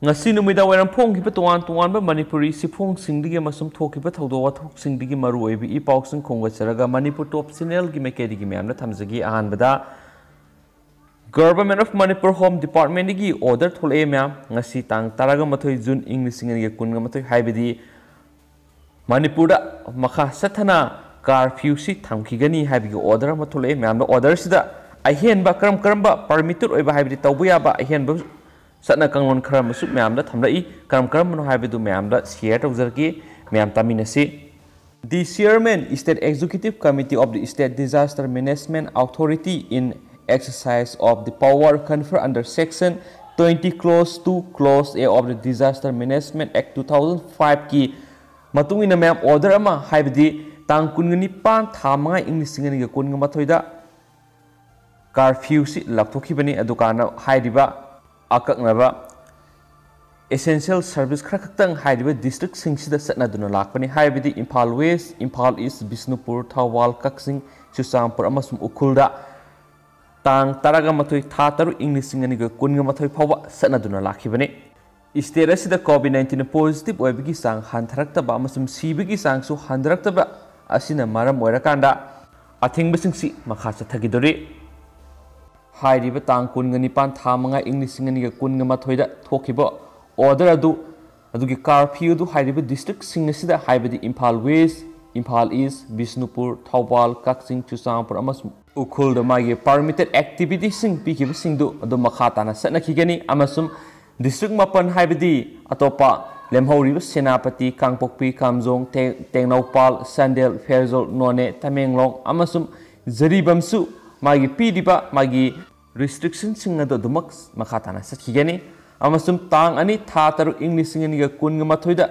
ngasi numida wairam phong ki tuan tuan ba Manipuri sifong singdigi amasum thoki ba thodo wathok singdigi maru oibi I pauk sing khongwa charaga Manipur top channel gi mekedi gi myamna thamjagi ahan bada Government of Manipur Home Department gi order thole myam ngasi tang taraga mathoi June English gi kun ga mathoi haibidi Manipur da makha sathana curfew si thamkhigani haibigi order ma thole myam da order sida ahen ba karam ba permitted oiba haibidi tawbuya ba ahen ba Satna kangon khara masuk myam da thamrai karam no haibedu myam da share tawjarki myam taminasi The Chairman State Executive Committee of the State Disaster Management Authority in exercise of the power conferred under Section 20 Clause 2 Clause A of the Disaster Management Act 2005 ki matungina myam order ama haibedi tang kungni pan thamanga inglisingani ga kunga mathoida curfew si lapthokibani adukana haidiba Akaknaba essential service Krakatang Haidiba district Singsida Satnaduna Lakpani Haibidi Impal West, Impal East, Bisnupur, Tawal, Kaksing, Susampur Amasum Ukulda Tang Taragamatoi Tataru English Singaniga Kungamatoi Pawa Satnaduna Lakibani. Isterasi the COVID-19 positive Webigi Sang Hantarakta Bamasum Sibigi Sang so Handaraktaba Asina Maram Werakanda Ating Basingsi Makasa Tagidori. Hairiba tang kungani pan thamanga English singani ga kunga mathoida thokiba order adugi curfew du hairiba district singasida haibadi Impal West, Impal East, Bisnupur, Thawbal, Kaksing, Chusampur amasum ukhul da magi permitted activities sing pikiba singdu adu makha na satnakigani amasum district mapan haibadi atopa lemhoriba senapati kangpokpi kamjong tengnopal sandel ferzol none tamenglong amasum zaribamsu magi pidiba magi restriction singa do dumak makhatana sakhigani amasum tang ani thataru English singani ga kunga mathoida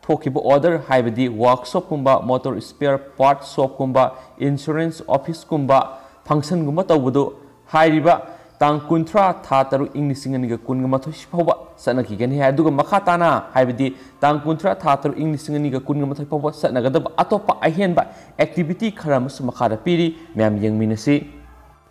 thokiba order haibadi workshop kumba motor spare part shop kumba insurance office kumba function gumba tawbudu hairiba tang kuntra thataru English singani ga kunga mathoi siphawba sanakigani aduga makhatana haibadi tang kuntra thataru English singani ga kunga mathoi phawba sanagadaba atopa ahenba activity kharamus makhara piri myam yengminasi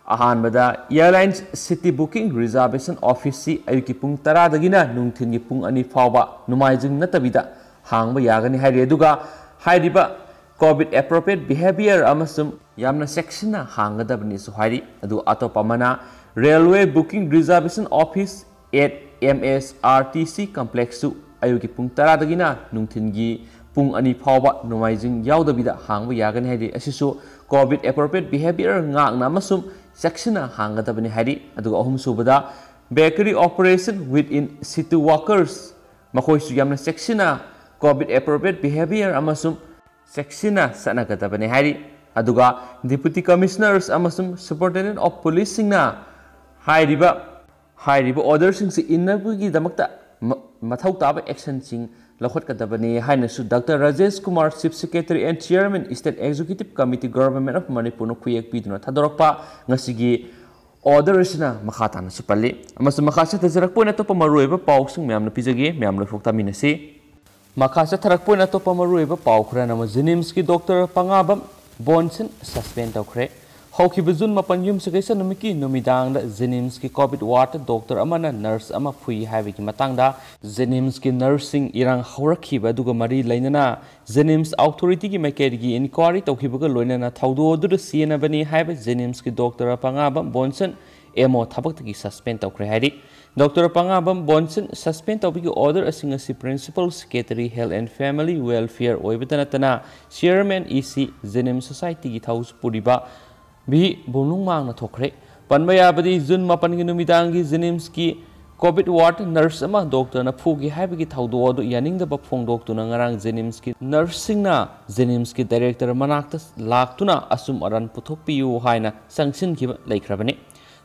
Ahanbada Airlines City Booking Reservation Office si ayuki pung tara dagina nungthingi pung ani fawba numaijing natabida hangba yagani hairi aduga hairiba COVID appropriate behavior amasum yamna section na hangadabani su hairi adu atopa mana Railway Booking Reservation Office at MSRTC Complex su ayuki pung tara dagina nungthingi pung ani fawba numaijing yaudabida hangba yagani hairi asisu COVID appropriate behavior ngakna amasum section hangadabani hari aduga ahum subada bakery operation within city workers makoi su yamna section COVID appropriate behavior amasum section sanagadabani hari aduga deputy commissioners amasum superintendent of police singna hairiba orders sing innabugi damakta mathau taba action sing Lakhotkadabani Hainasu Dr. Rajesh Kumar, Chief Secretary and Chairman, State Executive Committee, Government of Manipur, no Kuyak Piduna, Tadorpa, Nasigi, order Rishna, Makatan Supali, Amas Makasa Tazarakpona Topamarueva, Pausing, Mam Pizagi, Mam Foktaminasi, Makasa Tarakpona Topamarueva, Paukran, Zinimski, Dr. Pangabam, Bonson, Suspend Okre, Hoki Bazun Mapanyum Sagasa Numiki, Numidang, Zinimski, COVID water, Dr. Amana, nurse Ama Fui Haviki Matanga, Zinimski nursing Irang Horaki, Baduga Marie Lainana, Zinims authority Makedi inquiry, Tokibuka Loinana, Taudo, the Siena Bani Have, Zinimski, Dr. Pangabam, Bonson, Emo Tabaki suspend Okrehadi. Dr. Pangabam Bonson suspend Tobiki order as a principal secretary health and family welfare Oibitanatana, Chairman EC Zinim Society House Pudiba. Bi Bunung Mang na Tokre, Panbayabadi Zun Mapanginumidangi Zinimski, COVID ward nurse ama doctor na Fugi Habiki Taudo Yaning the Bapong doctor Nangarang Zinimski, nursing na Zinimski director Manaktas, Laktuna, Asum Aran Putopiu Haina, Sanction Kiba Lake Rabani.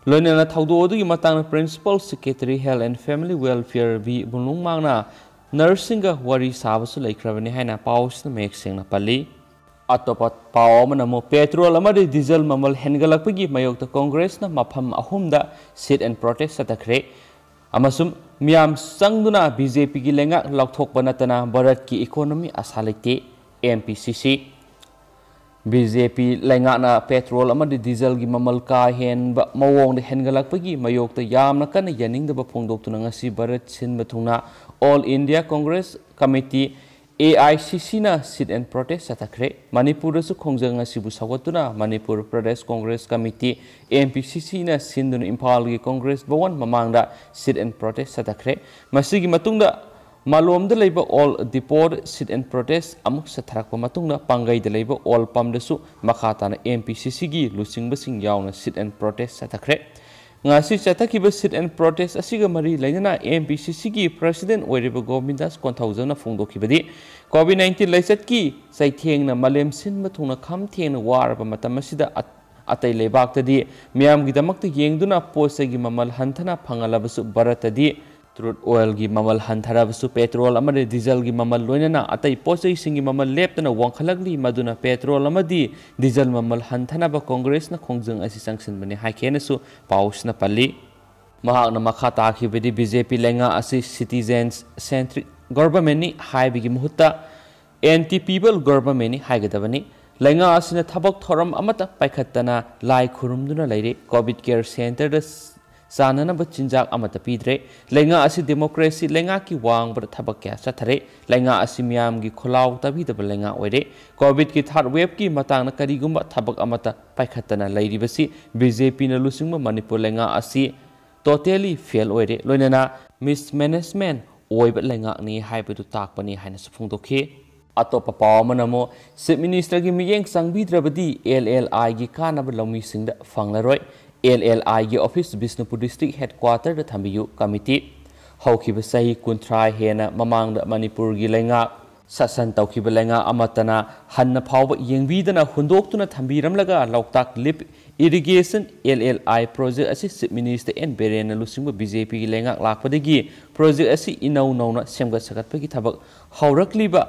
Learning at Taudo Matang principal secretary health and family welfare Bi Bunung Mangna, nursing a worry Sabasu Lake Rabani Haina Paus the make sing Pali. Atopat Pao Manamo petrol amadi diesel mamal hengalakpagi mayokta Congress na mapam ahumda sit and protest satakre amasum miam sangduna BJP gi lenga laukthok banatana Bharat ki economy asalite MPCC BJP Langana petrol amadi diesel gi mamal ka hen ba mawong de hengalakpagi mayokta yamna kana yaning da phongdoktuna ngasi Bharat Sin bathungna All India Congress Committee AICC na sit and protest satakre Manipur su khongjang asibu sawatuna Manipur Pradesh Congress Committee MPCC na sindun Impal gi Congress Bhawan mamangda sit and protest satakre masigi matungda Malom de labor all depot sit and protest amuk satharakpa matungna pangai de labor all pam desu makhatana MPCC gi lusing basing yauna sit and protest satakre ngasi chatakiba sit and protest asiga mari lainana MPCC gi president oiriba Govindas Konthaujauna phongdokhibadi COVID-19 laisat ki saithengna malem sin mathungna kham thengna waraba matam asida atai lebaktadi miyam gi damakta yengduna posagi mamal hanthana phangalabasu baratadi Crude oil gi mamal hantharabasu petrol amade diesel gi mamal loinana atai posai singi mamal leptana wangkhalagli maduna petrol amadi diesel mamal hanthana ba congress na khongjang asi sanction bani haikenasu pausna palli mahakna makhata khibedi BJP lenga asi citizens centric government ni haibigi muhutta anti people government ni haigadabani lenga asina thabak thoram amata paikhattana lai khurumduna leire covid care center da Sanana bachinjak amata pidre lenga asi democracy lenga ki wang bar thabak kya sathare lenga asi miyam gi kholaw tabi da lenga oire covid ki third wave ki matang na karigumba thabak amata paikhatana lairibasi BJP na lusingma Manipur lenga asi totally fail oire loinana mismanagement oiba lenga ni haibadu takpani haina sufungdokhe atopa pawamanamo chief minister gi miyeng sangbidrabadi LLI gi kanaba lawmi singda fanglaroi LLI gi office Bisnupur district headquarter da thambiyu committee haukiba sahi kunthra hena mamang da Manipur gi lenga sasan tawkiba lenga amatana hanna phawba yengbidana hundoktuna thambiramlaga loktak lip irrigation LLI project asi chief minister N Berena lusingba BJP gi lenga lakpadagi project asi inau nauna semga sagatpagi thabak haurakliba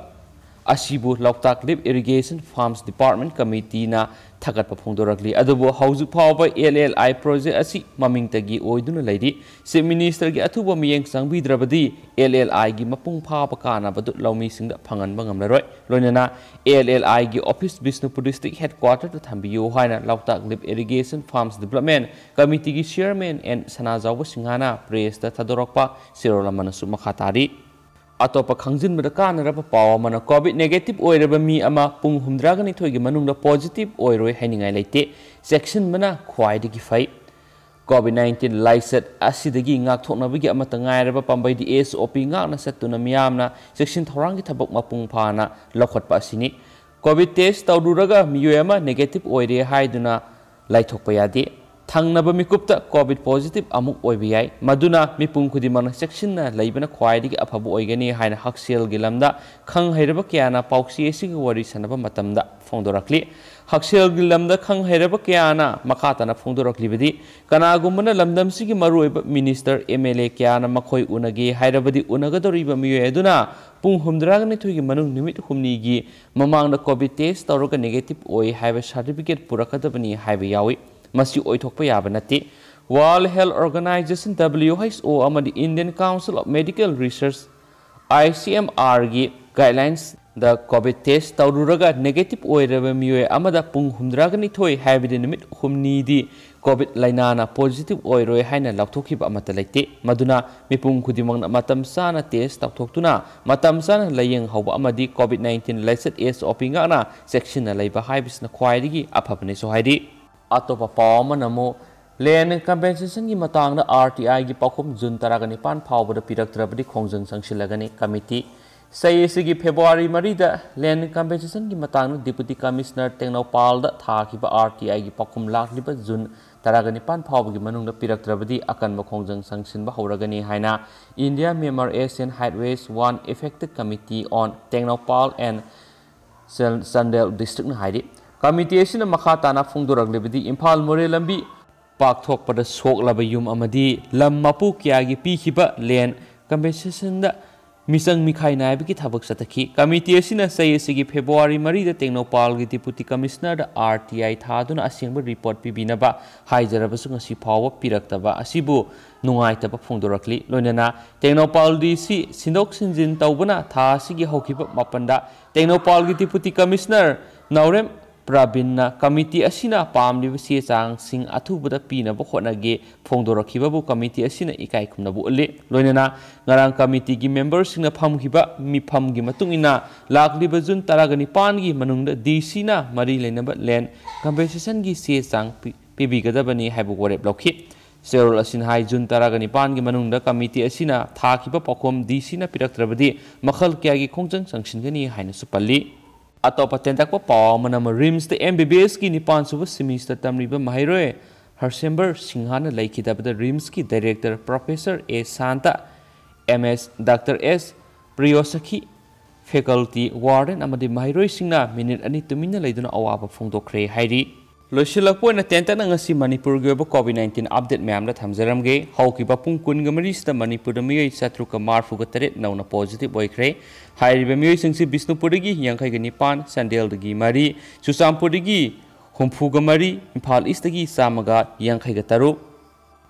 asibu loktak lip irrigation farms department committee na thagat pa phongdorakli adubo hauju phawba LLI project asi mamingtagi oiduna leidi chief minister gi athuba miyeng sangbidrabadi LLI gi mapung phaba kana badu lawmi singda phangan bangamlaroi loinana LLI gi office Bisnupur district headquarter ta thambiyu haina loktak lip irrigation farms development committee gi chairman and sanajawba singhana press ta thadorokpa sirolamanasu makhatari Atopa khangjin bada kanaraba pawa mana COVID negative oiraba mi ama pung humdragani thoigi manungda positive oiroi hainingai leite section mana khwaidagi fai COVID-19 laisat asidagi ngak thoknabagi amata ngairaba pambaidi SOP ngakna satuna miyamna section thorangi thabak mapung phana lokhatpa asini COVID test tawduraga miyoyama negative oire haiduna laithokpa yade Thangnaba mikupta COVID positive amuk oibiyai maduna mipung khudimana section na laibana khwaidigi afabu oigani haina haksel gilamda khang hairaba kyana pauksi esigi wari sanaba matamda phongdorakli haksel gilamda khang hairaba kyana makhatana phongdorakli bidi kanagumana lamdam sigi maruiba minister MLA kyana makhoi unagi hairabadi unagadoriba miyo eduna pung humdragani thoigi manung nimit humni gi mamangda COVID test tawraga negative oi haiba certificate purakadabani haiba yawi Masi oithokpa yaba nati World Health Organization WHO amadi Indian Council of Medical Research ICMR gi guidelines the COVID test tawruraga negative oiraba miyoy amada pung humdragani thoi haibidi nimit humni di COVID lainana positive oiroi haina lakthokiba amata leite maduna mipung khudimang matam sana test tawthoktuna matam sana layeng hawba amadi COVID-19 laisat SOP ngana section na laiba haibisna khwaidigi aphabne so haidi Atopa pawa namo land compensation gi matangda RTI gi pakhum June 19 phawbada piraktrabadi khongjang sangsilagani committee sayesigi February 3 da land compensation gi matangda deputy commissioner Tengnopal da thakiba RTI gi pakhum lakliba June 19 phawbagi manungda piraktrabadi akanba khongjang sangsinba hawragani haina India Myanmar Asian Highways 1 affected committee on Tengnopal and Sandel district na haidi Committee asina makhatana phongdoraglebadi Imphal Morelambi pakthokpada soklaba yum amadi lam mapu kyagi pikhiba land compensation da misang mikhai naibiki thabak sataki committee asina sayesigi February 3 da Tengnopal gi deputy commissioner da RTI thaduna asengba report pibinaba haijarabasu ngasi phawa piraktaba asibu nungaitaba phongdorakli loinana Tengnopal DC sindok sinjin tawbana tha asigi hokiba mapanda Tengnopal gi deputy commissioner Naurem Prabinna committee asina pamliba se chang sing athubada pina bo khonage phongdorakhibabu committee asina ikai khumnabu le loinana ngarang committee gi members singna phamkhiba mifam gi matungina lakliba June 19 gi manungda DC na mari lenaba land compensation gi se chang pibigadabani haibu warep lokhi Serol asin hai June 19 gi manungda committee asina thakhiba pakhom DC na piraktrabadi makhal kya gi khongjang sangsingani haina supalli Atop tentak Pao Manipur Rims the MBBS ki Nipan suba semester tamriba mahiroi Harsember Singhana laikidabada Rims ki director Professor A Santa MS Dr S Priyosaki faculty warden amadi mahiroi singna minute ani tumina laiduna awaba phongdokhre hairi Loisilakpoina tentana ngasi Manipur gi COVID-19 update mayam la thamjaramge haukiba pung kun ga marista Manipur da miyoi satruka marfu ga tare nauna positive oikhre hairiba miyoi singsi Bisnupur gi yangkai ga nipan Sandel gi mari Chusampur gi humfu ga mari Imphal East gi samaga yangkai ga taru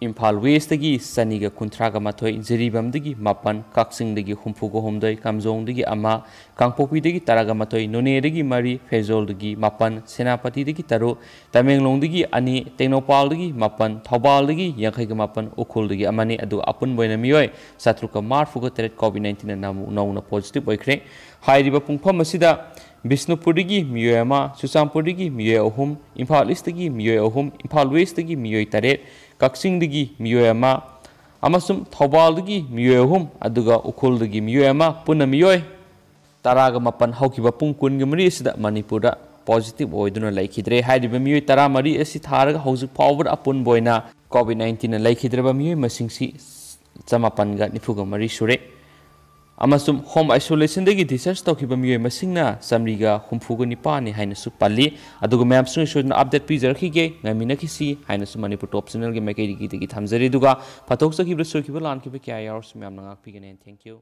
Imphal West gi saniga kuntraga mathoi Jiribam gi mapan Kaksing gi humfu ga humdoi Kamjong gi ama Kangpokpi gi taraga mathoi None gi mari Fezol gi mapan Senapati gi taru Tamenglong gi ani Tengnopal gi mapan Thobal gi yangkai ga mapan Ukhul gi amani adu apun boina miyoi satruka marfu ga teret COVID-19 nauna positive oikhre hairiba pungpham asida Bisnupur gi miyoi ama Chusampur gi miyoi ahum Imphal East gi miyoi ahum Imphal West gi miyoi taret Kaksing gi miyoi ama amasum Thobal gi miyoi ahum aduga Ukhul gi miyoi ama punna miyoi taraga mapan haukiba pungkun gi mari sida Manipur da positive oiduna laikhidre hairiba miyoi tara mari asi tharaga haujuk power apun boina COVID-19 laikhidreba miyoi masingsi chamapan ga nifuga mari sure amasum home isolation degi discharge tokhiba miyoi masingna samriga humfuga nipani haina su palli aduga map sung shodna update pijarkhige ngamina kisi haina su Manipur top channel ge makai gi thamjari duga pathok sakibra sokhiba lan khiba kya yars map nangak pigane thank you